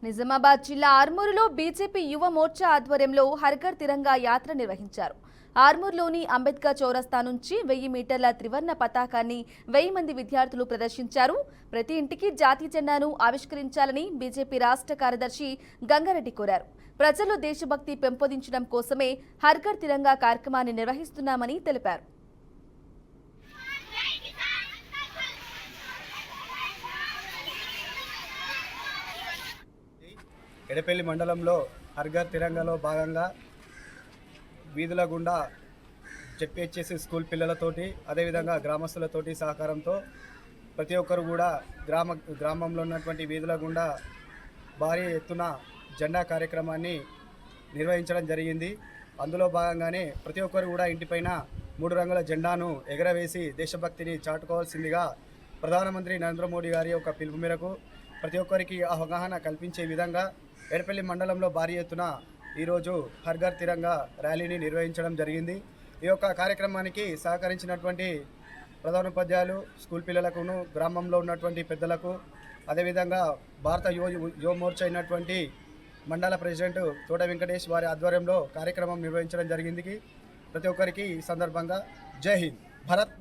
నిజామాబాద్ జిల్లా ఆర్మూరులో బీజేపీ యువ మోర్చా ఆధ్వర్యంలో హర్ ఘర్ తిరంగా యాత్ర నిర్వహించారు. ఆర్మూర్లోని అంబేద్కర్ చౌరస్తా నుంచి 1000 మీటర్ల త్రివర్ణ పతాకాన్ని 1000 మంది విద్యార్థులు ప్రదర్శించారు. ప్రతి ఇంటికి జాతీయ జెండాను ఆవిష్కరించాలని బీజేపీ రాష్ట్ర కార్యదర్శి గంగారెడ్డి కోరారు. ప్రజల్లో దేశభక్తి పెంపొందించడం కోసమే హర్ ఘర్ తిరంగా కార్యక్రమాన్ని నిర్వహిస్తున్నామని తెలిపారు. ఎడపల్లి మండలంలో హర్ ఘర్ తిరంగాలో భాగంగా వీధుల గుండా జెడ్పీహెచ్ఎస్ స్కూల్ పిల్లలతోటి అదేవిధంగా గ్రామస్తులతోటి సహకారంతో ప్రతి ఒక్కరు కూడా గ్రామంలో ఉన్నటువంటి వీధుల గుండా భారీ ఎత్తున జెండా కార్యక్రమాన్ని నిర్వహించడం జరిగింది. అందులో భాగంగానే ప్రతి ఒక్కరు కూడా ఇంటిపైన 3 రంగుల జెండాను ఎగరవేసి దేశభక్తిని చాటుకోవాల్సిందిగా ప్రధానమంత్రి నరేంద్ర మోడీ గారి యొక్క పిలుపు మేరకు ప్రతి ఒక్కరికి అవగాహన కల్పించే విధంగా ఎడపల్లి మండలంలో భారీ ఎత్తున ఈరోజు హర్ ఘర్ తిరంగా ర్యాలీని నిర్వహించడం జరిగింది. ఈ యొక్క కార్యక్రమానికి సహకరించినటువంటి ప్రధానోపాధ్యాయులు, స్కూల్ పిల్లలకును, గ్రామంలో ఉన్నటువంటి పెద్దలకు, అదేవిధంగా భారత యువ మోర్చా అయినటువంటి మండల ప్రెసిడెంట్ తోట వెంకటేష్ వారి ఆధ్వర్యంలో కార్యక్రమం నిర్వహించడం జరిగింది. ప్రతి ఒక్కరికి ఈ సందర్భంగా జై హింద్, భారత్.